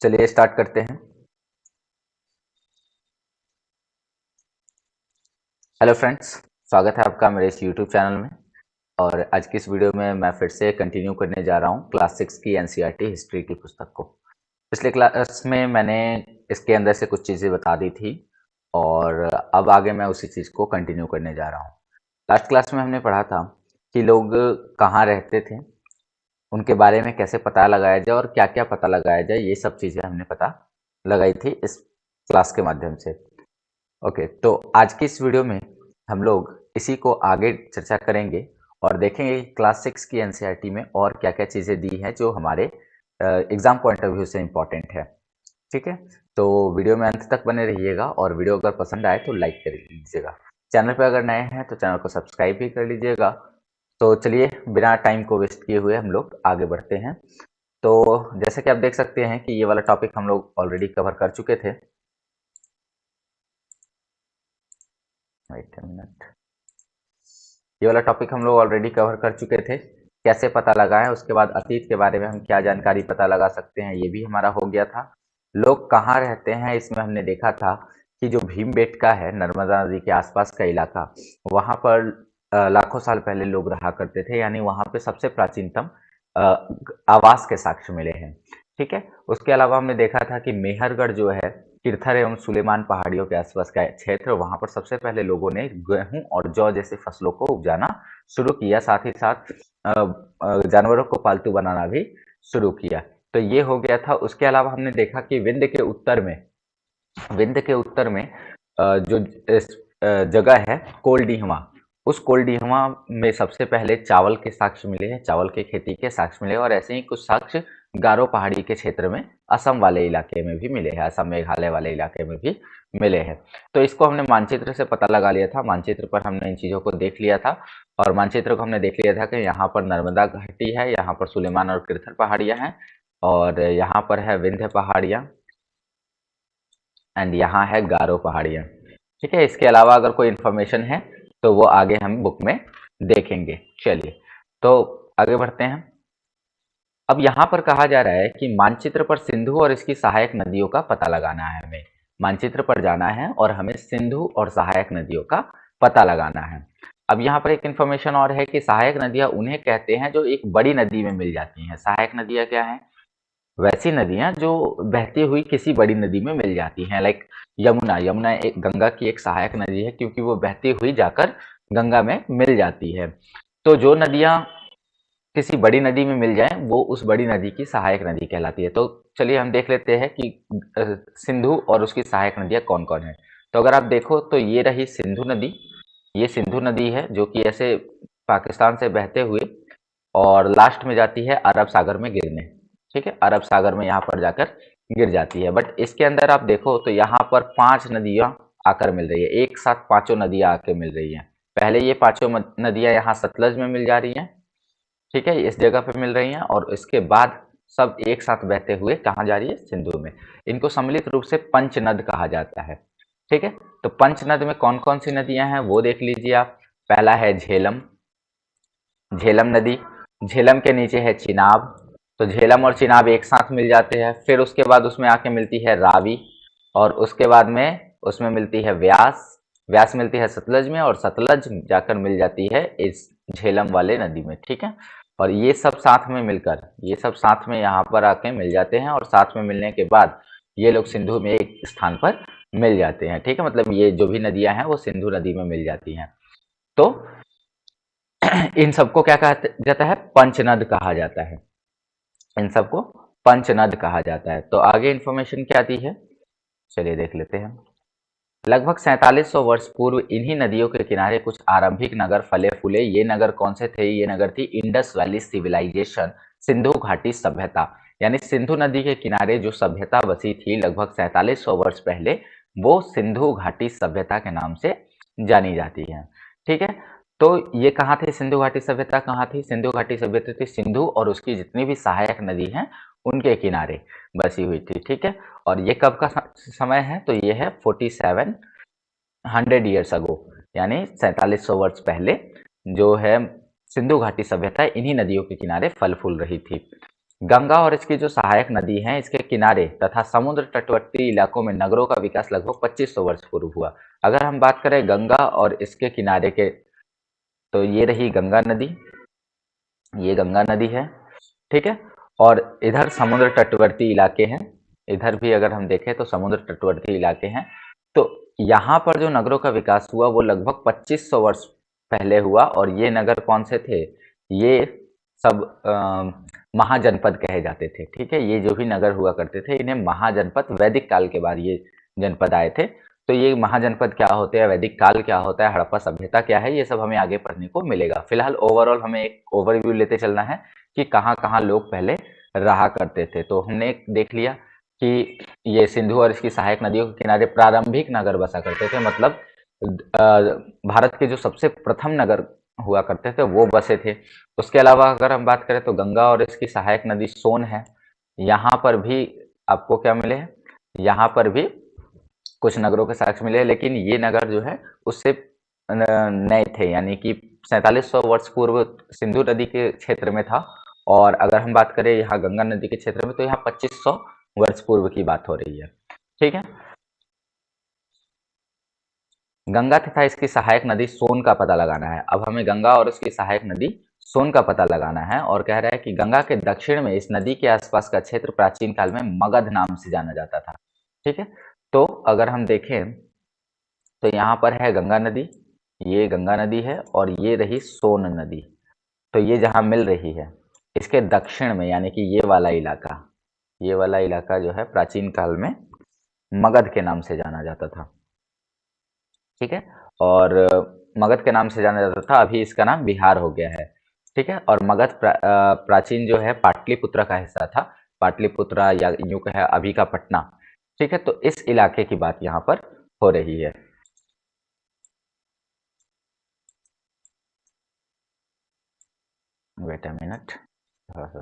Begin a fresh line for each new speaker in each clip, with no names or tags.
चलिए स्टार्ट करते हैं। हेलो फ्रेंड्स, स्वागत है आपका मेरे इस यूट्यूब चैनल में। और आज की इस वीडियो में मैं फिर से कंटिन्यू करने जा रहा हूँ क्लास 6 की एनसीईआरटी हिस्ट्री की पुस्तक को। पिछले क्लास में मैंने इसके अंदर से कुछ चीज़ें बता दी थी और अब आगे मैं उसी चीज़ को कंटिन्यू करने जा रहा हूँ। लास्ट क्लास में हमने पढ़ा था कि लोग कहाँ रहते थे, उनके बारे में कैसे पता लगाया जाए और क्या क्या पता लगाया जाए, ये सब चीज़ें हमने पता लगाई थी इस क्लास के माध्यम से। ओके, तो आज की इस वीडियो में हम लोग इसी को आगे चर्चा करेंगे और देखेंगे कि क्लास 6 की एनसीईआरटी में और क्या क्या चीज़ें दी हैं जो हमारे एग्जाम पॉइंट ऑफ व्यू से इम्पोर्टेंट है। ठीक है, तो वीडियो में अंत तक बने रहिएगा और वीडियो अगर पसंद आए तो लाइक कर लीजिएगा। चैनल पर अगर नए हैं तो चैनल को सब्सक्राइब भी कर लीजिएगा। तो चलिए बिना टाइम को वेस्ट किए हुए हम लोग आगे बढ़ते हैं। तो जैसे कि आप देख सकते हैं कि ये वाला टॉपिक हम लोग ऑलरेडी कवर कर चुके थे। वेट अ मिनट, ये वाला टॉपिक हम लोग ऑलरेडी कवर कर चुके थे। कैसे पता लगाएं, उसके बाद अतीत के बारे में हम क्या जानकारी पता लगा सकते हैं, ये भी हमारा हो गया था। लोग कहाँ रहते हैं, इसमें हमने देखा था कि जो भीमबेटका है, नर्मदा नदी के आसपास का इलाका, वहाँ पर लाखों साल पहले लोग रहा करते थे, यानी वहाँ पे सबसे प्राचीनतम अ, आवास के साक्ष्य मिले हैं। ठीक है, उसके अलावा हमने देखा था कि मेहरगढ़ जो है, किरथर एवं सुलेमान पहाड़ियों के आसपास का क्षेत्र, वहां पर सबसे पहले लोगों ने गेहूं और जौ जैसी फसलों को उपजाना शुरू किया, साथ ही साथ जानवरों को पालतू बनाना भी शुरू किया। तो ये हो गया था। उसके अलावा हमने देखा कि विंध्य के उत्तर में जो जगह है कोल्डिहमा, उस कोल्डिहमा में सबसे पहले चावल के साक्ष्य मिले हैं, चावल की खेती के साक्ष्य मिले, और ऐसे ही कुछ साक्ष्य गारो पहाड़ी के क्षेत्र में असम वाले इलाके में भी मिले हैं, असम मेघालय वाले इलाके में भी मिले हैं। तो इसको हमने मानचित्र से पता लगा लिया था, मानचित्र पर हमने इन चीज़ों को देख लिया था और मानचित्र को हमने देख लिया था कि यहाँ पर नर्मदा घाटी है, यहाँ पर सुलेमान और किरथर पहाड़ियाँ हैं, और यहाँ पर है विंध्य पहाड़ियाँ, एंड यहाँ है गारो पहाड़ियाँ। ठीक है, इसके अलावा अगर कोई इन्फॉर्मेशन है तो वो आगे हम बुक में देखेंगे। चलिए तो आगे बढ़ते हैं। अब यहाँ पर कहा जा रहा है कि मानचित्र पर सिंधु और इसकी सहायक नदियों का पता लगाना है। हमें मानचित्र पर जाना है और हमें सिंधु और सहायक नदियों का पता लगाना है। अब यहाँ पर एक इन्फॉर्मेशन और है कि सहायक नदियां उन्हें कहते हैं जो एक बड़ी नदी में मिल जाती हैं। सहायक नदियां क्या हैं? वैसी नदियां जो बहती हुई किसी बड़ी नदी में मिल जाती हैं, लाइक यमुना। यमुना एक गंगा की एक सहायक नदी है क्योंकि वो बहती हुई जाकर गंगा में मिल जाती है। तो जो नदियां किसी बड़ी नदी में मिल जाए वो उस बड़ी नदी की सहायक नदी कहलाती है। तो चलिए हम देख लेते हैं कि सिंधु और उसकी सहायक नदियां कौन कौन है। तो अगर आप देखो तो ये रही सिंधु नदी। ये सिंधु नदी है जो कि ऐसे पाकिस्तान से बहते हुए और लास्ट में जाती है अरब सागर में गिरने। ठीक है, अरब सागर में यहाँ पर जाकर गिर जाती है। बट इसके अंदर आप देखो तो यहाँ पर 5 नदियाँ आकर मिल रही है, एक साथ पांचों नदियाँ आकर मिल रही हैं। पहले ये पांचों नदियाँ यहाँ सतलज में मिल जा रही हैं, ठीक है, इस जगह पे मिल रही हैं, और इसके बाद सब एक साथ बहते हुए कहाँ जा रही है? सिंधु में। इनको सम्मिलित रूप से पंचनद कहा जाता है। ठीक है, तो पंचनद में कौन कौन सी नदियां हैं वो देख लीजिए आप। पहला है झेलम, झेलम नदी। झेलम के नीचे है चिनाब। तो झेलम और चिनाब एक साथ मिल जाते हैं। फिर उसके बाद उसमें आके मिलती है रावी, और उसके बाद में उसमें मिलती है व्यास। व्यास मिलती है सतलज में, और सतलज जाकर मिल जाती है इस झेलम वाले नदी में। ठीक है, और ये सब साथ में यहाँ पर आके मिल जाते हैं, और साथ में मिलने के बाद ये लोग सिंधु में एक स्थान पर मिल जाते हैं। ठीक है, मतलब ये जो भी नदियां हैं वो सिंधु नदी में मिल जाती हैं। तो इन सबको क्या कहा जाता है? पंचनद कहा जाता है। इन सबको पंचनद कहा जाता है। तो आगे इंफॉर्मेशन क्या दी है, चलिए देख लेते हैं। लगभग 4700 वर्ष पूर्व इन्हीं नदियों के किनारे कुछ आरंभिक नगर फले फूले। ये नगर कौन से थे? ये नगर थी इंडस वैली सिविलाइजेशन, सिंधु घाटी सभ्यता। यानी सिंधु नदी के किनारे जो सभ्यता बसी थी लगभग 4700 वर्ष पहले, वो सिंधु घाटी सभ्यता के नाम से जानी जाती है। ठीक है, तो ये कहाँ थे? सिंधु घाटी सभ्यता कहाँ थी? सिंधु घाटी सभ्यता थी सिंधु और उसकी जितनी भी सहायक नदी हैं उनके किनारे बसी हुई थी। ठीक है, और ये कब का समय है? तो ये है 4700 ईयर्स अगो, यानी 4700 वर्ष पहले जो है सिंधु घाटी सभ्यता इन्हीं नदियों के किनारे फल फूल रही थी। गंगा और इसकी जो सहायक नदी हैं, इसके किनारे तथा समुद्र तटवर्ती इलाकों में नगरों का विकास लगभग 2500 वर्ष पूर्व हुआ। अगर हम बात करें गंगा और इसके किनारे के, तो ये रही गंगा नदी, ये गंगा नदी है, ठीक है। और इधर समुद्र तटवर्ती इलाके हैं, इधर भी अगर हम देखें तो समुद्र तटवर्ती इलाके हैं। तो यहाँ पर जो नगरों का विकास हुआ वो लगभग 2500 वर्ष पहले हुआ, और ये नगर कौन से थे, ये सब महाजनपद कहे जाते थे, ठीक है। ये जो भी नगर हुआ करते थे इन्हें महाजनपद, वैदिक काल के बाद ये जनपद आए थे। तो ये महाजनपद क्या होते हैं, वैदिक काल क्या होता है, हड़प्पा सभ्यता क्या है, ये सब हमें आगे पढ़ने को मिलेगा। फिलहाल ओवरऑल हमें एक ओवरव्यू लेते चलना है कि कहाँ कहाँ लोग पहले रहा करते थे। तो हमने देख लिया कि ये सिंधु और इसकी सहायक नदियों के किनारे प्रारंभिक नगर बसा करते थे, मतलब भारत के जो सबसे प्रथम नगर हुआ करते थे वो बसे थे। उसके अलावा अगर हम बात करें तो गंगा और इसकी सहायक नदी सोन है, यहाँ पर भी आपको क्या मिले हैं, यहाँ पर भी कुछ नगरों के साक्ष्य मिले, लेकिन ये नगर जो है उससे नए थे, यानी कि 4700 वर्ष पूर्व सिंधु नदी के क्षेत्र में था। और अगर हम बात करें यहाँ गंगा नदी के क्षेत्र में, तो यहाँ 2500 वर्ष पूर्व की बात हो रही है, ठीक है। गंगा तथा इसकी सहायक नदी सोन का पता लगाना है। अब हमें गंगा और उसकी सहायक नदी सोन का पता लगाना है, और कह रहा है कि गंगा के दक्षिण में इस नदी के आसपास का क्षेत्र प्राचीन काल में मगध नाम से जाना जाता था, ठीक है। तो अगर हम देखें तो यहाँ पर है गंगा नदी, ये गंगा नदी है, और ये रही सोन नदी। तो ये जहाँ मिल रही है इसके दक्षिण में, यानी कि ये वाला इलाका जो है प्राचीन काल में मगध के नाम से जाना जाता था, ठीक है। और मगध के नाम से जाना जाता था, अभी इसका नाम बिहार हो गया है, ठीक है। और मगध प्राचीन जो है पाटलिपुत्र का हिस्सा था, पाटलिपुत्र या यूं कहे अभी का पटना, ठीक है। तो इस इलाके की बात यहाँ पर हो रही है। वेट अ मिनट, थोड़ा सा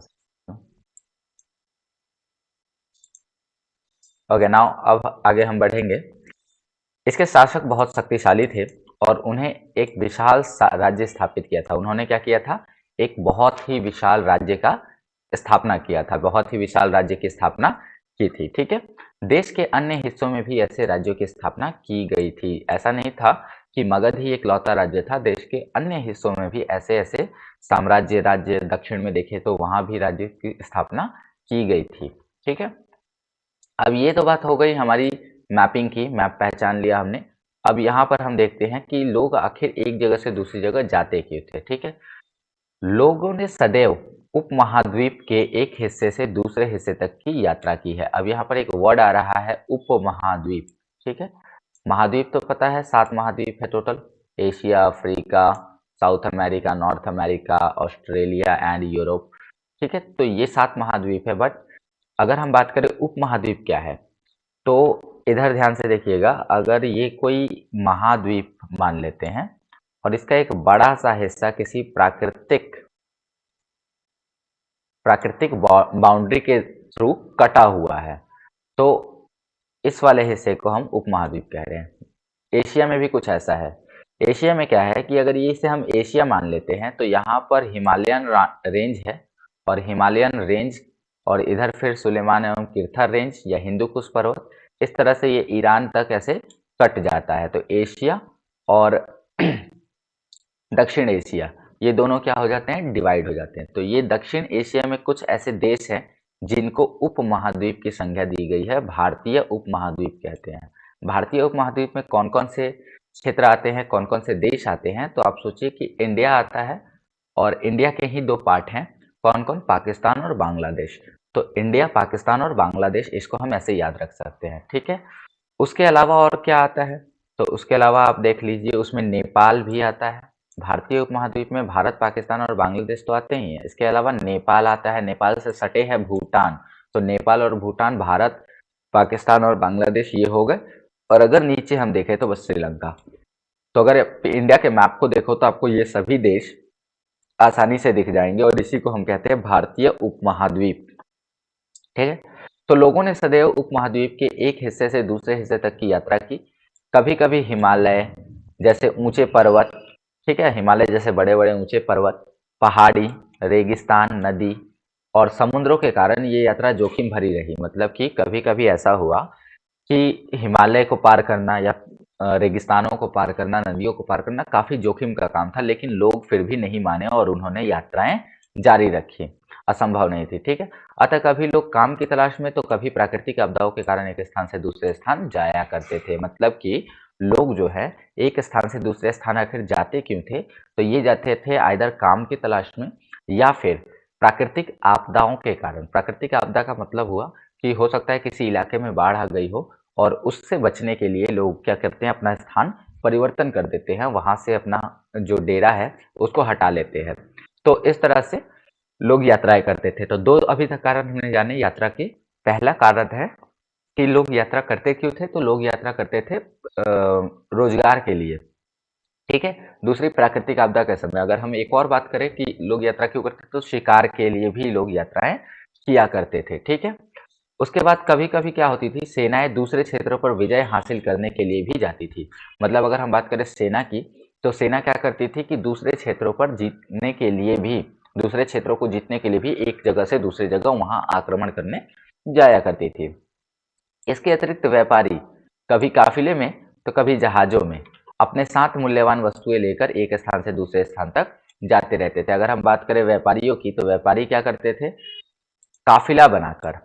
ओके नाउ, अब आगे हम बढ़ेंगे। इसके शासक बहुत शक्तिशाली थे और उन्हें एक विशाल राज्य स्थापित किया था। उन्होंने क्या किया था, एक बहुत ही विशाल राज्य का स्थापना किया था, बहुत ही विशाल राज्य की स्थापना की थी, ठीक है। देश के अन्य हिस्सों में भी ऐसे राज्यों की स्थापना की गई थी। ऐसा नहीं था कि मगध ही एक लौता राज्य था, देश के अन्य हिस्सों में भी ऐसे ऐसे साम्राज्य, राज्य, दक्षिण में देखे तो वहां भी राज्य की स्थापना की गई थी, ठीक है। अब ये तो बात हो गई हमारी मैपिंग की, मैप पहचान लिया हमने। अब यहाँ पर हम देखते हैं कि लोग आखिर एक जगह से दूसरी जगह जाते क्यों थे, ठीक है। लोगों ने सदैव उपमहाद्वीप के एक हिस्से से दूसरे हिस्से तक की यात्रा की है। अब यहाँ पर एक वर्ड आ रहा है उपमहाद्वीप, ठीक है। महाद्वीप तो पता है 7 महाद्वीप है total, Asia, Africa, south America, north America, Australia and Europe, ठीक है। तो ये 7 महाद्वीप है, बट अगर हम बात करें उपमहाद्वीप क्या है, तो इधर ध्यान से देखिएगा। अगर ये कोई महाद्वीप मान लेते हैं और इसका एक बड़ा सा हिस्सा किसी प्राकृतिक प्राकृतिक बाउंड्री के थ्रू कटा हुआ है, तो इस वाले हिस्से को हम उपमहाद्वीप कह रहे हैं। एशिया में भी कुछ ऐसा है। एशिया में क्या है कि अगर ये इसे हम एशिया मान लेते हैं तो यहाँ पर हिमालयन रेंज है, और हिमालयन रेंज और इधर फिर सुलेमान एवं किर्थर रेंज या हिंदू कुश पर्वत, इस तरह से ये ईरान तक ऐसे कट जाता है। तो एशिया और दक्षिण एशिया, ये दोनों क्या हो जाते हैं, डिवाइड हो जाते हैं। तो ये दक्षिण एशिया में कुछ ऐसे देश हैं जिनको उपमहाद्वीप की संज्ञा दी गई है, भारतीय उपमहाद्वीप कहते हैं। भारतीय उपमहाद्वीप में कौन कौन से क्षेत्र आते हैं, कौन कौन से देश आते हैं, तो आप सोचिए कि इंडिया आता है, और इंडिया के ही 2 पार्ट हैं, कौन कौन, पाकिस्तान और बांग्लादेश। तो इंडिया, पाकिस्तान और बांग्लादेश, इसको हम ऐसे याद रख सकते हैं, ठीक है। उसके अलावा और क्या आता है, तो उसके अलावा आप देख लीजिए उसमें नेपाल भी आता है। भारतीय उपमहाद्वीप में भारत, पाकिस्तान और बांग्लादेश तो आते ही हैं, इसके अलावा नेपाल आता है, नेपाल से सटे है भूटान। तो नेपाल और भूटान, भारत, पाकिस्तान और बांग्लादेश ये हो गए। और अगर नीचे हम देखें तो बस श्रीलंका। तो अगर इंडिया के मैप को देखो तो आपको ये सभी देश आसानी से दिख जाएंगे, और इसी को हम कहते हैं भारतीय उपमहाद्वीप, ठीक है। तो लोगों ने सदैव उपमहाद्वीप के एक हिस्से से दूसरे हिस्से तक की यात्रा की। कभी कभी हिमालय जैसे ऊंचे पर्वत, ठीक है, हिमालय जैसे बड़े बड़े ऊंचे पर्वत, पहाड़ी, रेगिस्तान, नदी, और समुद्रों के कारण ये यात्रा जोखिम भरी रही। मतलब कि कभी-कभी ऐसा हुआ कि हिमालय को पार करना या रेगिस्तानों को पार करना, नदियों को पार करना काफ़ी जोखिम का काम था, लेकिन लोग फिर भी नहीं माने और उन्होंने यात्राएँ जारी रखी। असंभव नहीं थी, ठीक है? अतः कभी लोग काम की तलाश में तो कभी प्राकृतिक आपदाओं के कारण एक स्थान से दूसरे स्थान जाया करते थे। मतलब कि लोग जो है एक स्थान से दूसरे स्थान आखिर जाते क्यों थे? तो ये जाते थे आइदर काम की तलाश में या फिर प्राकृतिक आपदाओं के कारण। प्राकृतिक आपदा का मतलब हुआ कि हो सकता है किसी इलाके में बाढ़ आ गई हो और उससे बचने के लिए लोग क्या करते हैं, अपना स्थान परिवर्तन कर देते हैं, वहां से अपना जो डेरा है उसको हटा लेते हैं। तो इस तरह से लोग यात्राएं करते थे। तो दो अभी तक कारण हमने जाने यात्रा के। पहला कारण है कि लोग यात्रा करते क्यों थे, तो लोग यात्रा करते थे रोजगार के लिए, ठीक है। दूसरी प्राकृतिक आपदा के समय अगर हम एक और बात करें कि लोग यात्रा क्यों करते थे, तो शिकार के लिए भी लोग यात्राएं किया करते थे, ठीक है। उसके बाद कभी-कभी क्या होती थी, सेनाएँ दूसरे क्षेत्रों पर विजय हासिल करने के लिए भी जाती थी। मतलब अगर हम बात करें सेना की, तो सेना क्या करती थी कि दूसरे क्षेत्रों पर जीतने के लिए भी, दूसरे क्षेत्रों को जीतने के लिए भी एक जगह से दूसरी जगह वहाँ आक्रमण करने जाया करती थी। इसके अतिरिक्त व्यापारी कभी काफिले में तो कभी जहाजों में अपने साथ मूल्यवान वस्तुएं लेकर एक स्थान से दूसरे स्थान तक जाते रहते थे। अगर हम बात करें व्यापारियों की, तो व्यापारी क्या करते थे, काफिला बनाकर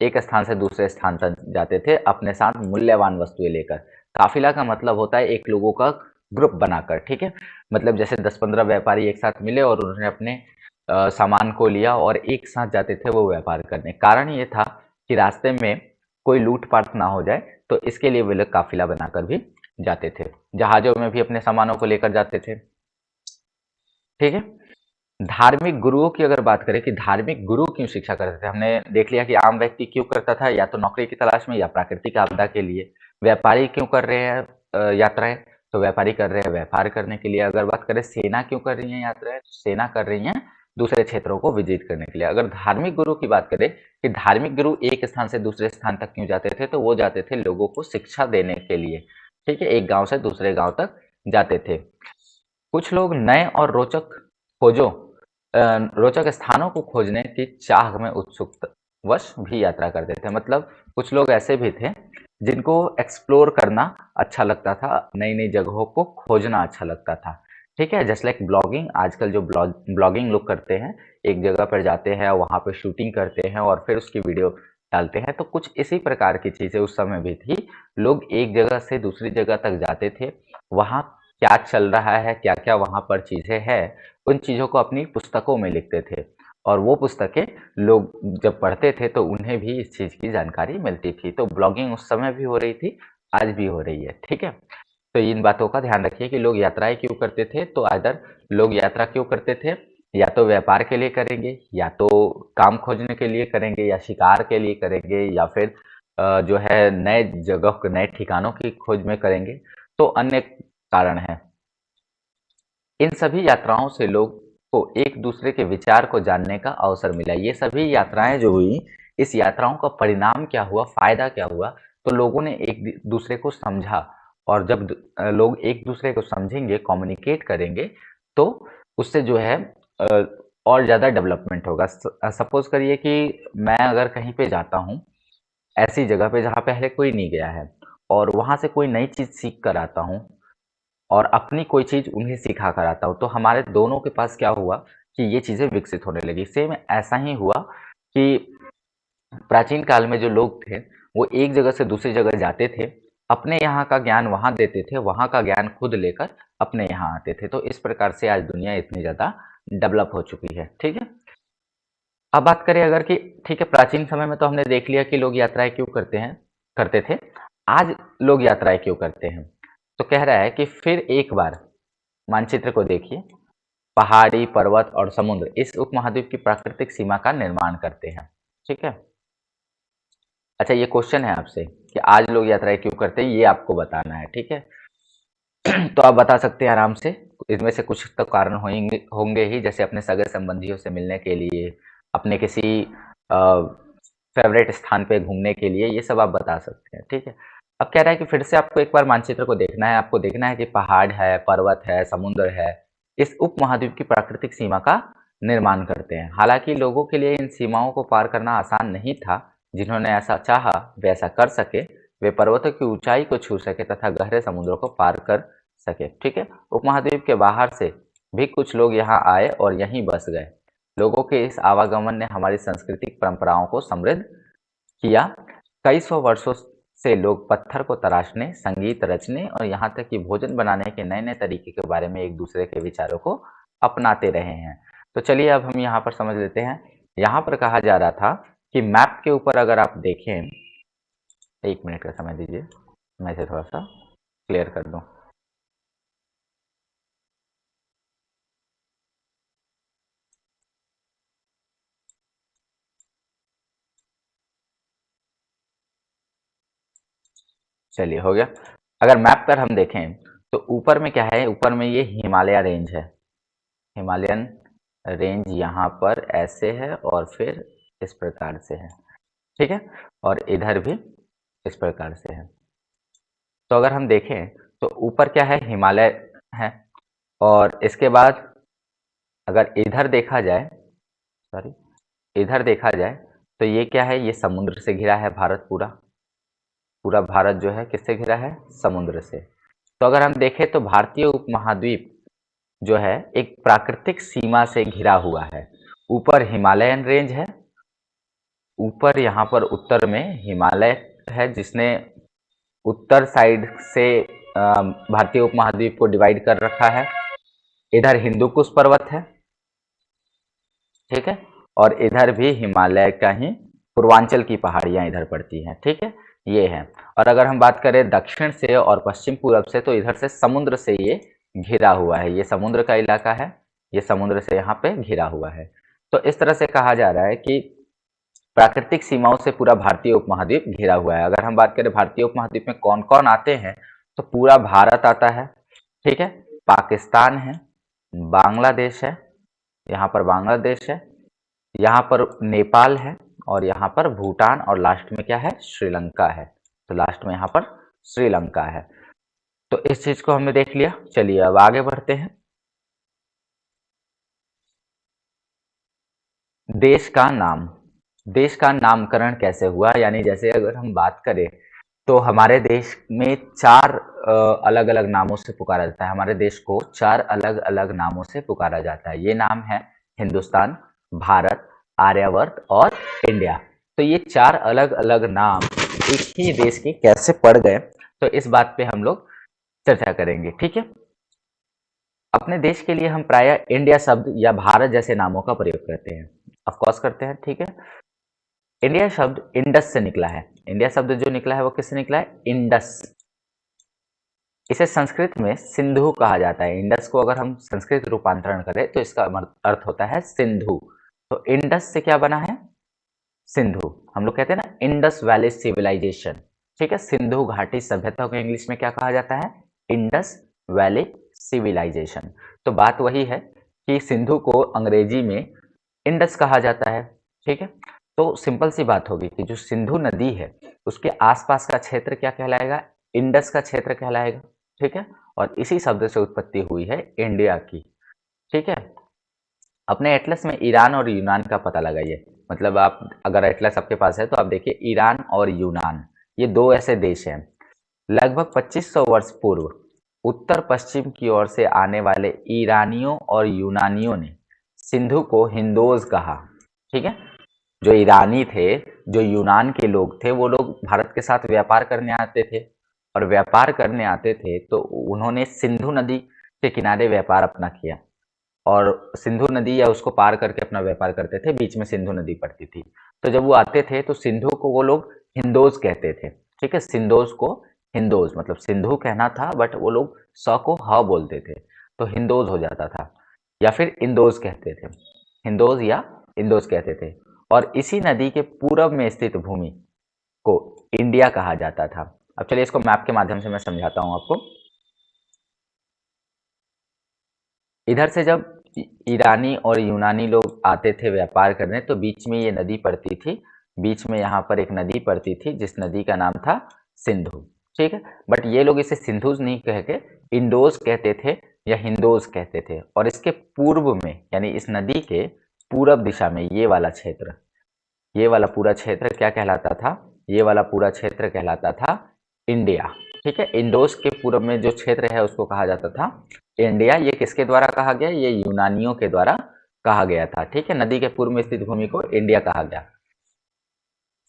एक स्थान से दूसरे स्थान तक जाते थे अपने साथ मूल्यवान वस्तुएं लेकर। काफिला का मतलब होता है एक लोगों का ग्रुप बनाकर, ठीक है। मतलब जैसे 10-15 व्यापारी एक साथ मिले और उन्होंने अपने सामान को लिया और एक साथ जाते थे वो व्यापार करने। कारण ये था कि रास्ते में कोई लूटपाट ना हो जाए, तो इसके लिए वे लोग काफिला बनाकर भी जाते थे। जहाजों में भी अपने सामानों को लेकर जाते थे, ठीक है। धार्मिक गुरुओं की अगर बात करें कि धार्मिक गुरु क्यों शिक्षा करते थे, हमने देख लिया कि आम व्यक्ति क्यों करता था, या तो नौकरी की तलाश में या प्राकृतिक आपदा के लिए। व्यापारी क्यों कर रहे हैं यात्राएं, तो व्यापारी कर रहे हैं व्यापार करने के लिए। अगर बात करें सेना क्यों कर रही है यात्राएं, तो सेना कर रही है दूसरे क्षेत्रों को विजिट करने के लिए। अगर धार्मिक गुरु की बात करें कि धार्मिक गुरु एक स्थान से दूसरे स्थान तक क्यों जाते थे, तो वो जाते थे लोगों को शिक्षा देने के लिए, ठीक है। एक गांव से दूसरे गांव तक जाते थे। कुछ लोग नए और खोजों रोचक स्थानों को खोजने की चाह में उत्सुकवश भी यात्रा करते थे। मतलब कुछ लोग ऐसे भी थे जिनको एक्सप्लोर करना अच्छा लगता था, नई-नई जगहों को खोजना अच्छा लगता था, ठीक है। जस्ट लाइक ब्लॉगिंग, आजकल जो ब्लॉगिंग लोग करते हैं, एक जगह पर जाते हैं, वहाँ पे शूटिंग करते हैं और फिर उसकी वीडियो डालते हैं, तो कुछ इसी प्रकार की चीज़ें उस समय भी थी। लोग एक जगह से दूसरी जगह तक जाते थे, वहाँ क्या चल रहा है, क्या-क्या वहाँ पर चीज़ें हैं, उन चीज़ों को अपनी पुस्तकों में लिखते थे और वो पुस्तकें लोग जब पढ़ते थे तो उन्हें भी इस चीज़ की जानकारी मिलती थी। तो ब्लॉगिंग उस समय भी हो रही थी, आज भी हो रही है, ठीक है? तो इन बातों का ध्यान रखिए कि लोग यात्राएँ क्यों करते थे, तो आइदर लोग यात्रा क्यों करते थे, या तो व्यापार के लिए करेंगे, या तो काम खोजने के लिए करेंगे, या शिकार के लिए करेंगे, या फिर जो है नए जगह, नए ठिकानों की खोज में करेंगे, तो अन्य कारण हैं। इन सभी यात्राओं से लोग को एक दूसरे के विचार को जानने का अवसर मिला। ये सभी यात्राएं जो हुई, इस यात्राओं का परिणाम क्या हुआ, फायदा क्या हुआ, तो लोगों ने एक दूसरे को समझा। और जब लोग एक दूसरे को समझेंगे, कम्युनिकेट करेंगे, तो उससे जो है अ, और ज़्यादा डेवलपमेंट होगा। सपोज करिए कि मैं अगर कहीं पे जाता हूँ, ऐसी जगह पे जहाँ पहले कोई नहीं गया है, और वहाँ से कोई नई चीज़ सीख कर आता हूँ और अपनी कोई चीज़ उन्हें सिखा कर आता हूँ, तो हमारे दोनों के पास क्या हुआ कि ये चीज़ें विकसित होने लगी। सेम ऐसा ही हुआ कि प्राचीन काल में जो लोग थे, वो एक जगह से दूसरी जगह जाते थे, अपने यहाँ का ज्ञान वहाँ देते थे, वहाँ का ज्ञान खुद लेकर अपने यहाँ आते थे। तो इस प्रकार से आज दुनिया इतनी ज़्यादा डेवलप हो चुकी है, ठीक है? अब बात करें अगर कि ठीक है, प्राचीन समय में तो हमने देख लिया कि लोग यात्राएँ क्यों करते थे। आज लोग यात्राएँ क्यों करते हैं? तो कह रहा है कि फिर एक बार मानचित्र को देखिए, पहाड़ी, पर्वत और समुद्र इस उपमहाद्वीप की प्राकृतिक सीमा का निर्माण करते हैं, ठीक है? अच्छा, ये क्वेश्चन है आपसे कि आज लोग यात्राएँ क्यों करते हैं, ये आपको बताना है, ठीक है? तो आप बता सकते हैं आराम से, इसमें से कुछ तो कारण होंगे होंगे ही, जैसे अपने सगे-संबंधियों से मिलने के लिए, अपने किसी अ, फ़ेवरेट स्थान पे घूमने के लिए, ये सब आप बता सकते हैं, ठीक है? अब कह रहा है कि फिर से आपको एक बार मानचित्र को देखना है, आपको देखना है कि पहाड़ है, पर्वत है, समुद्र है, इस उपमहाद्वीप की प्राकृतिक सीमा का निर्माण करते हैं। हालांकि लोगों के लिए इन सीमाओं को पार करना आसान नहीं था। जिन्होंने ऐसा चाहा वे ऐसा कर सके। वे पर्वतों की ऊंचाई को छू सके तथा गहरे समुद्रों को पार कर सके। ठीक है, उपमहाद्वीप के बाहर से भी कुछ लोग यहाँ आए और यहीं बस गए। लोगों के इस आवागमन ने हमारी सांस्कृतिक परंपराओं को समृद्ध किया। कई सौ वर्षों से लोग पत्थर को तराशने, संगीत रचने और यहाँ तक कि भोजन बनाने के नए नए तरीके के बारे में एक दूसरे के विचारों को अपनाते रहे हैं। तो चलिए अब हम यहाँ पर समझ लेते हैं। यहाँ पर कहा जा रहा था कि मैप के ऊपर अगर आप देखें, 1 मिनट का समय दीजिए, मैं इसे थोड़ा सा क्लियर कर दूं। चलिए हो गया। अगर मैप पर हम देखें तो ऊपर में क्या है, ऊपर में ये हिमालय रेंज है। हिमालयन रेंज यहाँ पर ऐसे है और फिर इस प्रकार से है। ठीक है, और इधर भी इस प्रकार से है। तो अगर हम देखें तो ऊपर क्या है, हिमालय है, और इसके बाद अगर इधर देखा जाए, सॉरी, इधर देखा जाए तो ये क्या है, ये समुद्र से घिरा है भारत। पूरा पूरा भारत जो है किससे घिरा है, समुद्र से। तो अगर हम देखें तो भारतीय उपमहाद्वीप जो है एक प्राकृतिक सीमा से घिरा हुआ है। ऊपर हिमालयन रेंज है, ऊपर यहाँ पर उत्तर में हिमालय है जिसने उत्तर साइड से भारतीय उपमहाद्वीप को डिवाइड कर रखा है। इधर हिंदू कुश पर्वत है, ठीक है, और इधर भी हिमालय का ही पूर्वांचल की पहाड़ियां इधर पड़ती हैं। ठीक है, ये है। और अगर हम बात करें दक्षिण से और पश्चिम पूरब से तो इधर से समुद्र से ये घिरा हुआ है। ये समुद्र का इलाका है, ये समुद्र से यहाँ पे घिरा हुआ है। तो इस तरह से कहा जा रहा है कि प्राकृतिक सीमाओं से पूरा भारतीय उपमहाद्वीप घिरा हुआ है। अगर हम बात करें भारतीय उपमहाद्वीप में कौन कौन आते हैं तो पूरा भारत आता है, ठीक है, पाकिस्तान है, बांग्लादेश है, यहाँ पर बांग्लादेश है, यहाँ पर नेपाल है, और यहाँ पर भूटान, और लास्ट में क्या है, श्रीलंका है। तो लास्ट में यहाँ पर श्रीलंका है। तो इस चीज को हमने देख लिया। चलिए अब आगे बढ़ते हैं। देश का नाम, देश का नामकरण कैसे हुआ, यानी जैसे अगर हम बात करें तो हमारे देश में 4 अलग अलग नामों से पुकारा जाता है। हमारे देश को 4 अलग अलग नामों से पुकारा जाता है। ये नाम है हिंदुस्तान, भारत, आर्यावर्त और इंडिया। तो ये 4 अलग अलग नाम एक ही देश के कैसे पड़ गए, तो इस बात पे हम लोग चर्चा करेंगे। ठीक है, अपने देश के लिए हम प्रायः इंडिया शब्द या भारत जैसे नामों का प्रयोग करते हैं, ऑफकोर्स करते हैं। ठीक है, इंडिया शब्द इंडस से निकला है। इंडिया शब्द जो निकला है वो किससे निकला है, इंडस। इसे संस्कृत में सिंधु कहा जाता है। इंडस को अगर हम संस्कृत रूपांतरण करें तो इसका अर्थ होता है सिंधु। तो इंडस से क्या बना है, सिंधु। हम लोग कहते हैं ना इंडस वैली सिविलाइजेशन। ठीक है, सिंधु घाटी सभ्यता को इंग्लिश में क्या कहा जाता है, इंडस वैली सिविलाइजेशन। तो बात वही है कि सिंधु को अंग्रेजी में इंडस कहा जाता है। ठीक है, तो सिंपल सी बात होगी कि जो सिंधु नदी है उसके आसपास का क्षेत्र क्या कहलाएगा, इंडस का क्षेत्र कहलाएगा। ठीक है, और इसी शब्द से उत्पत्ति हुई है इंडिया की। ठीक है, अपने एटलस में ईरान और यूनान का पता लगाइए। मतलब आप अगर एटलस आपके पास है तो आप देखिए ईरान और यूनान, ये 2 ऐसे देश हैं। लगभग 2500 वर्ष पूर्व उत्तर पश्चिम की ओर से आने वाले ईरानियों और यूनानियों ने सिंधु को हिंदोज कहा। ठीक है, जो ईरानी थे, जो यूनान के लोग थे, वो लोग भारत के साथ व्यापार करने आते थे, और व्यापार करने आते थे तो उन्होंने सिंधु नदी के किनारे व्यापार अपना किया, और सिंधु नदी या उसको पार करके अपना व्यापार करते थे। बीच में सिंधु नदी पड़ती थी। तो जब वो आते थे तो सिंधु को वो लोग हिंदोज कहते थे। ठीक है, सिंधोज को हिंदोज, मतलब सिंधु कहना था बट वो लोग स को ह बोलते थे तो हिंदोज हो जाता था, या फिर इंदोज कहते थे, हिंदोज या इंदोज कहते थे। और इसी नदी के पूरब में स्थित भूमि को इंडिया कहा जाता था। अब चलिए इसको मैप के माध्यम से मैं समझाता हूं आपको। इधर से जब ईरानी और यूनानी लोग आते थे व्यापार करने तो बीच में ये नदी पड़ती थी। बीच में यहाँ पर एक नदी पड़ती थी जिस नदी का नाम था सिंधु। ठीक है, बट ये लोग इसे सिंधुज नहीं कह के इंडोज कहते थे, या हिंदोज कहते थे। और इसके पूर्व में यानी इस नदी के पूरब दिशा में ये वाला क्षेत्र, ये वाला पूरा क्षेत्र क्या कहलाता था? ये वाला पूरा क्षेत्र कहलाता था इंडिया। ठीक है, इंडोस के पूर्व में जो क्षेत्र है उसको कहा जाता था इंडिया। ये किसके द्वारा कहा गया? ये यूनानियों के द्वारा कहा गया था। ठीक है, नदी के पूर्व में स्थित भूमि को इंडिया कहा गया।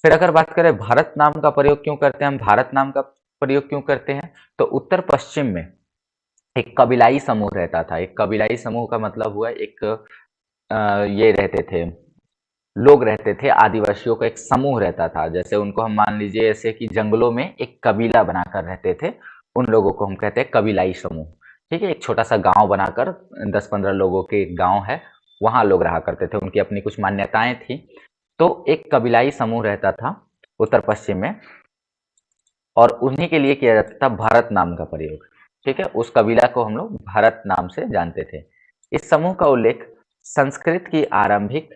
फिर अगर बात करें भारत नाम का प्रयोग क्यों करते हैं हम, भारत नाम का प्रयोग क्यों करते हैं, तो उत्तर पश्चिम में एक कबीलाई समूह रहता था। एक कबीलाई समूह का मतलब हुआ एक ये रहते थे, लोग रहते थे, आदिवासियों का एक समूह रहता था। जैसे उनको हम मान लीजिए ऐसे कि जंगलों में एक कबीला बनाकर रहते थे, उन लोगों को हम कहते हैं कबीलाई समूह। ठीक है, एक छोटा सा गांव बनाकर 10-15 लोगों के एक गांव है, वहां लोग रहा करते थे, उनकी अपनी कुछ मान्यताएं थी। तो एक कबीलाई समूह रहता था उत्तर पश्चिम में, और उन्हीं के लिए किया जाता था भारत नाम का प्रयोग। ठीक है, उस कबीला को हम लोग भारत नाम से जानते थे। इस समूह का उल्लेख संस्कृत की आरंभिक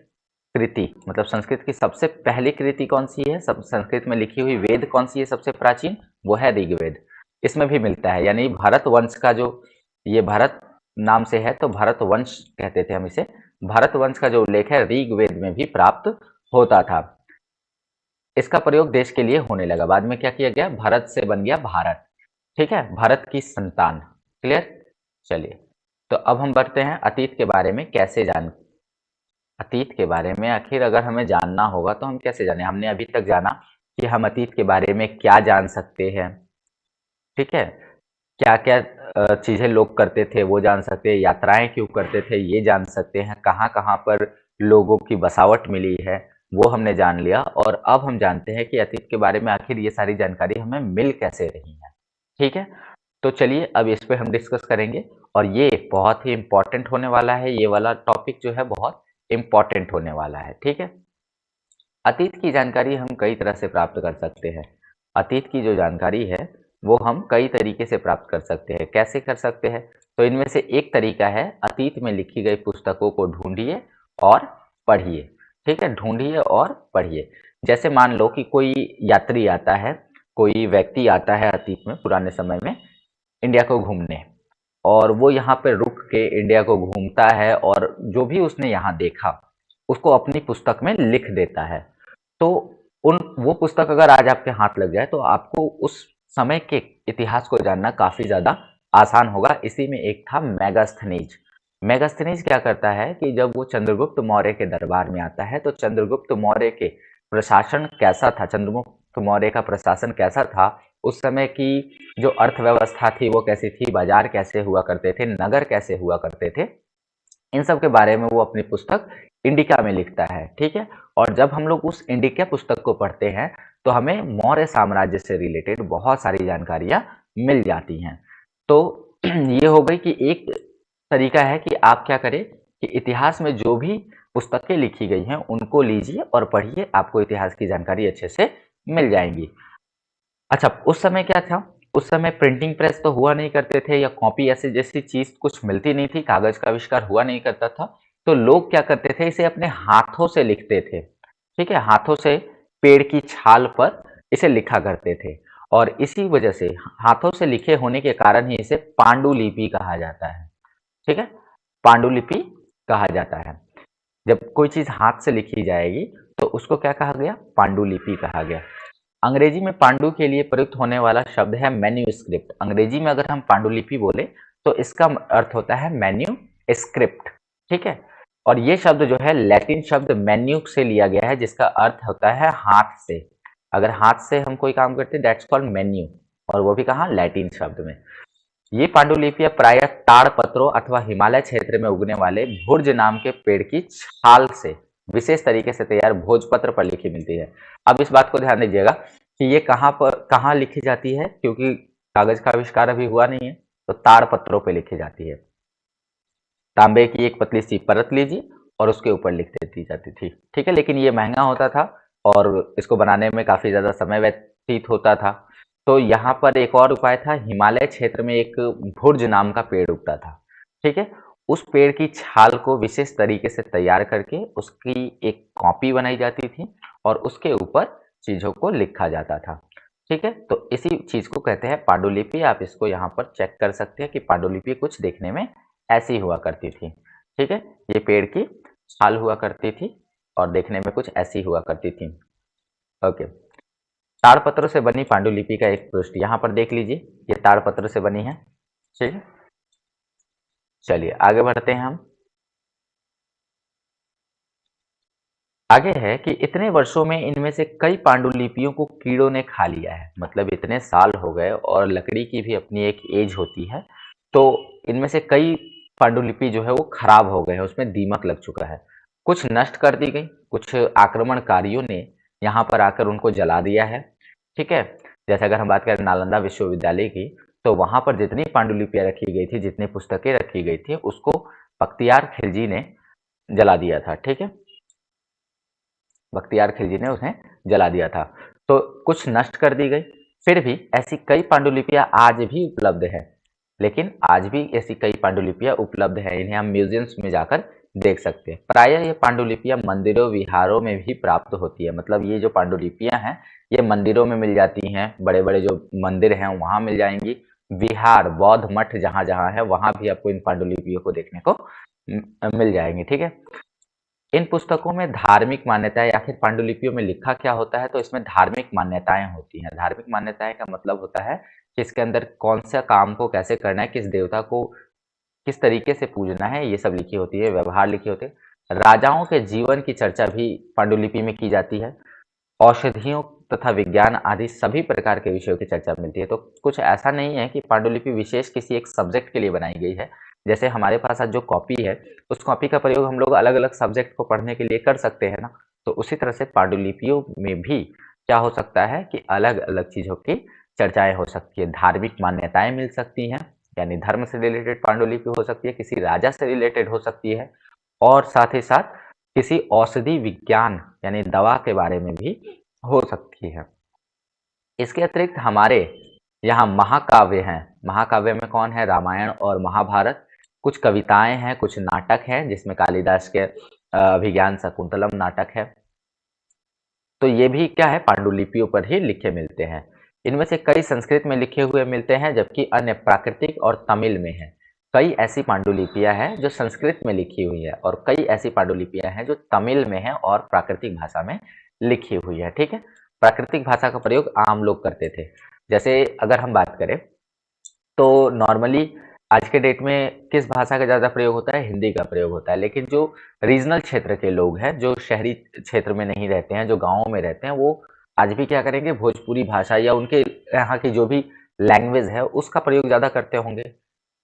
कृति, मतलब संस्कृत की सबसे पहली कृति कौन सी है, सब संस्कृत में लिखी हुई वेद कौन सी है सबसे प्राचीन, वो है ऋग्वेद। इसमें भी मिलता है, यानी भारत वंश का जो, ये भारत नाम से है तो भारत वंश कहते थे हम इसे। भारत वंश का जो उल्लेख है ऋग्वेद में भी प्राप्त होता था। इसका प्रयोग देश के लिए होने लगा। बाद में क्या किया गया, भारत से बन गया भारत। ठीक है, भारत की संतान। क्लियर? चलिए, तो अब हम बढ़ते हैं अतीत के बारे में कैसे जान, अतीत के बारे में आखिर अगर हमें जानना होगा तो हम कैसे जाने। हमने अभी तक जाना कि हम अतीत के बारे में क्या जान सकते हैं। ठीक है, क्या क्या चीजें लोग करते थे वो जान सकते हैं, यात्राएं क्यों करते थे ये जान सकते हैं, कहाँ कहाँ पर लोगों की बसावट मिली है वो हमने जान लिया। और अब हम जानते हैं कि अतीत के बारे में आखिर ये सारी जानकारी हमें मिल कैसे रही है। ठीक है, तो चलिए अब इस पे हम डिस्कस करेंगे, और ये बहुत ही इम्पोर्टेंट होने वाला है। ये वाला टॉपिक जो है बहुत इम्पोर्टेंट होने वाला है। ठीक है, अतीत की जानकारी हम कई तरह से प्राप्त कर सकते हैं। अतीत की जो जानकारी है वो हम कई तरीके से प्राप्त कर सकते हैं। कैसे कर सकते हैं, तो इनमें से एक तरीका है अतीत में लिखी गई पुस्तकों को ढूंढिए और पढ़िए। ठीक है, ढूंढिए और पढ़िए। जैसे मान लो कि कोई यात्री आता है, कोई व्यक्ति आता है अतीत में पुराने समय में इंडिया को घूमने, और वो यहाँ पे रुक के इंडिया को घूमता है और जो भी उसने यहाँ देखा उसको अपनी पुस्तक में लिख देता है। तो उन वो पुस्तक अगर आज आपके हाथ लग जाए तो आपको उस समय के इतिहास को जानना काफी ज्यादा आसान होगा। इसी में एक था मेगास्थनीज। मेगास्थनीज क्या करता है कि जब वो चंद्रगुप्त मौर्य के दरबार में आता है तो चंद्रगुप्त मौर्य के प्रशासन कैसा था, चंद्रगुप्त मौर्य का प्रशासन कैसा था, उस समय की जो अर्थव्यवस्था थी वो कैसी थी, बाजार कैसे हुआ करते थे, नगर कैसे हुआ करते थे, इन सब के बारे में वो अपनी पुस्तक इंडिका में लिखता है। ठीक है, और जब हम लोग उस इंडिका पुस्तक को पढ़ते हैं तो हमें मौर्य साम्राज्य से रिलेटेड बहुत सारी जानकारियां मिल जाती हैं। तो ये हो गई कि एक तरीका है कि आप क्या करें कि इतिहास में जो भी पुस्तकें लिखी गई हैं उनको लीजिए और पढ़िए, आपको इतिहास की जानकारी अच्छे से मिल जाएंगी। अच्छा, उस समय क्या था, उस समय प्रिंटिंग प्रेस तो हुआ नहीं करते थे, या कॉपी ऐसी जैसी चीज कुछ मिलती नहीं थी, कागज का आविष्कार हुआ नहीं करता था। तो लोग क्या करते थे, इसे अपने हाथों से लिखते थे। ठीक है, हाथों से पेड़ की छाल पर इसे लिखा करते थे, और इसी वजह से हाथों से लिखे होने के कारण ही इसे पांडुलिपि कहा जाता है। ठीक है, पांडुलिपि कहा जाता है। जब कोई चीज हाथ से लिखी जाएगी तो उसको क्या कहा गया, पांडुलिपि कहा गया। अंग्रेजी में पांडु के लिए प्रयुक्त होने वाला शब्द है मैन्यूस्क्रिप्ट। अंग्रेजी में अगर हम पांडुलिपि बोले तो इसका अर्थ होता है मैन्यूस्क्रिप्ट। ठीक है, और ये शब्द जो है लैटिन शब्द मैन्यू से लिया गया है, जिसका अर्थ होता है हाथ से। अगर हाथ से हम कोई काम करते हैं दैट्स कॉल्ड मेन्यू, और वो भी कहाँ, लैटिन शब्द में। ये पांडुलिपियां प्रायः ताड़ पत्रों अथवा हिमालय क्षेत्र में उगने वाले भुर्ज नाम के पेड़ की छाल से विशेष तरीके से तैयार भोजपत्र पर लिखी मिलती है। अब इस बात को ध्यान दीजिएगा कि ये कहाँ लिखी जाती है, क्योंकि कागज का आविष्कार अभी हुआ नहीं है, तो ताड़ पत्रों पे लिखी जाती है। तांबे की एक पतली सी परत लीजिए और उसके ऊपर लिख दी जाती थी। ठीक है, लेकिन ये महंगा होता था और इसको बनाने में काफी ज्यादा समय व्यतीत होता था। तो यहाँ पर एक और उपाय था, हिमालय क्षेत्र में एक भुर्ज नाम का पेड़ उगता था। ठीक है, उस पेड़ की छाल को विशेष तरीके से तैयार करके उसकी एक कॉपी बनाई जाती थी और उसके ऊपर चीजों को लिखा जाता था। ठीक है, तो इसी चीज को कहते हैं पांडुलिपि। आप इसको यहाँ पर चेक कर सकते हैं कि पांडुलिपि कुछ देखने में ऐसी हुआ करती थी। ठीक है, ये पेड़ की छाल हुआ करती थी और देखने में कुछ ऐसी हुआ करती थी। ओके, ताड़पत्रों से बनी पांडुलिपि का एक पृष्ठ यहाँ पर देख लीजिए, ये ताड़पत्र से बनी है। ठीक है, चलिए आगे बढ़ते हैं हम। आगे है कि इतने वर्षों में इनमें से कई पांडुलिपियों को कीड़ों ने खा लिया है। मतलब इतने साल हो गए और लकड़ी की भी अपनी एक एज होती है, तो इनमें से कई पांडुलिपि जो है वो खराब हो गए हैं, उसमें दीमक लग चुका है। कुछ नष्ट कर दी गई, कुछ आक्रमणकारियों ने यहाँ पर आकर उनको जला दिया है। ठीक है, जैसे अगर हम बात करें नालंदा विश्वविद्यालय की, तो वहां पर जितनी पांडुलिपियां रखी गई थी, जितनी पुस्तकें रखी गई थी, उसको बख्तियार खिलजी ने जला दिया था। ठीक है, बख्तियार खिलजी ने उन्हें जला दिया था। तो कुछ नष्ट कर दी गई, फिर भी ऐसी कई पांडुलिपियां आज भी उपलब्ध है। लेकिन आज भी ऐसी कई पांडुलिपियां उपलब्ध है, इन्हें हम म्यूजियम्स में जाकर देख सकते हैं। प्रायः ये पांडुलिपियां मंदिरों विहारों में भी प्राप्त होती है। मतलब ये जो पांडुलिपियां हैं, ये मंदिरों में मिल जाती हैं, बड़े बड़े जो मंदिर हैं वहां मिल जाएंगी। विहार, बौद्ध मठ जहां जहां है वहां भी आपको इन पांडुलिपियों को देखने को मिल जाएंगी। ठीक है, इन पुस्तकों में धार्मिक मान्यताएं, आखिर पांडुलिपियों में लिखा क्या होता है, तो इसमें धार्मिक मान्यताएं होती हैं। धार्मिक मान्यताएं का मतलब होता है कि इसके अंदर कौन सा काम को कैसे करना है, किस देवता को किस तरीके से पूजना है, ये सब लिखी होती है। व्यवहार लिखे होते हैं। राजाओं के जीवन की चर्चा भी पांडुलिपि में की जाती है। औषधियों तथा विज्ञान आदि सभी प्रकार के विषयों की चर्चा मिलती है। तो कुछ ऐसा नहीं है कि पांडुलिपि विशेष किसी एक सब्जेक्ट के लिए बनाई गई है। जैसे हमारे पास आज जो कॉपी है, उस कॉपी का प्रयोग हम लोग अलग अलग सब्जेक्ट को पढ़ने के लिए कर सकते हैं ना। तो उसी तरह से पांडुलिपियों में भी क्या हो सकता है कि अलग अलग चीजों की चर्चाएं हो सकती है। धार्मिक मान्यताएं मिल सकती हैं, यानी धर्म से रिलेटेड पांडुलिपि हो सकती है, किसी राजा से रिलेटेड हो सकती है, और साथ ही साथ किसी औषधि विज्ञान यानी दवा के बारे में भी हो सकती है। इसके अतिरिक्त हमारे यहाँ महाकाव्य हैं। महाकाव्य में कौन है? रामायण और महाभारत। कुछ कविताएं हैं, कुछ नाटक हैं, जिसमें कालिदास के अभिज्ञान शाकुंतलम नाटक है। तो ये भी क्या है? पांडुलिपियों पर ही लिखे मिलते हैं। इनमें से कई संस्कृत में लिखे हुए मिलते हैं, जबकि अन्य प्राकृतिक और तमिल में है। कई ऐसी पांडुलिपियां हैं जो संस्कृत में लिखी हुई है, और कई ऐसी पांडुलिपियां हैं जो तमिल में है और प्राकृतिक भाषा में लिखी हुई है। ठीक है, प्राकृतिक भाषा का प्रयोग आम लोग करते थे। जैसे अगर हम बात करें तो नॉर्मली आज के डेट में किस भाषा का ज़्यादा प्रयोग होता है? हिंदी का प्रयोग होता है। लेकिन जो रीजनल क्षेत्र के लोग हैं, जो शहरी क्षेत्र में नहीं रहते हैं, जो गाँवों में रहते हैं, वो आज भी क्या करेंगे? भोजपुरी भाषा या उनके यहाँ की जो भी लैंग्वेज है उसका प्रयोग ज़्यादा करते होंगे।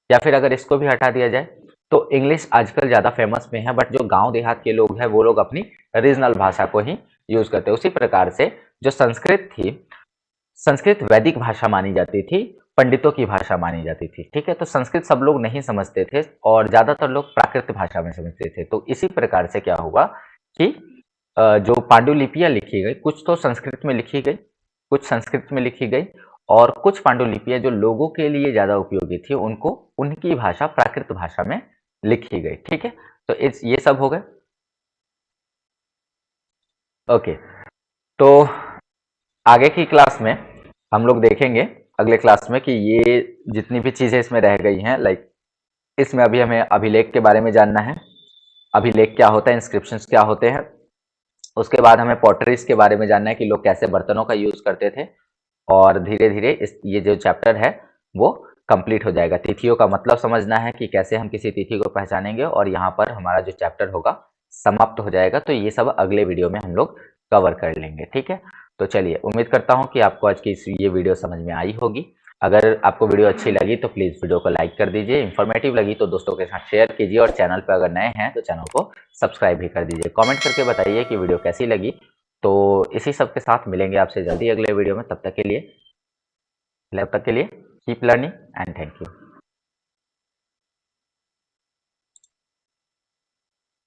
या फिर अगर इसको भी हटा दिया जाए तो इंग्लिश आजकल ज़्यादा फेमस में है, बट जो गांव देहात के लोग हैं वो लोग अपनी रीजनल भाषा को ही यूज करते हैं। उसी प्रकार से जो संस्कृत थी, संस्कृत वैदिक भाषा मानी जाती थी, पंडितों की भाषा मानी जाती थी। ठीक है, तो संस्कृत सब लोग नहीं समझते थे और ज्यादातर लोग प्राकृत भाषा में समझते थे। तो इसी प्रकार से क्या हुआ कि जो पांडुलिपियां लिखी गई, कुछ तो संस्कृत में लिखी गई, कुछ संस्कृत में लिखी गई, और कुछ पांडुलिपियां जो लोगों के लिए ज्यादा उपयोगी थी उनको उनकी भाषा प्राकृत भाषा में लिखी गई। ठीक है, तो ये सब हो गए। ओके, तो आगे की क्लास में हम लोग देखेंगे, अगले क्लास में, कि ये जितनी भी चीजें इसमें रह गई हैं, लाइक इसमें अभी हमें अभिलेख के बारे में जानना है। अभिलेख क्या होता है, इंस्क्रिप्शंस क्या होते हैं। उसके बाद हमें पॉटरीज के बारे में जानना है कि लोग कैसे बर्तनों का यूज करते थे। और धीरे धीरे इस ये जो चैप्टर है वो कंप्लीट हो जाएगा। तिथियों का मतलब समझना है कि कैसे हम किसी तिथि को पहचानेंगे, और यहाँ पर हमारा जो चैप्टर होगा समाप्त हो जाएगा। तो ये सब अगले वीडियो में हम लोग कवर कर लेंगे। ठीक है, तो चलिए, उम्मीद करता हूँ कि आपको आज की ये वीडियो समझ में आई होगी। अगर आपको वीडियो अच्छी लगी तो प्लीज़ वीडियो को लाइक कर दीजिए, इन्फॉर्मेटिव लगी तो दोस्तों के साथ शेयर कीजिए, और चैनल पर अगर नए हैं तो चैनल को सब्सक्राइब भी कर दीजिए। कमेंट करके बताइए कि वीडियो कैसी लगी। तो इसी सब के साथ मिलेंगे आपसे जल्दी अगले वीडियो में। तब तक के लिए keep learning and thank you.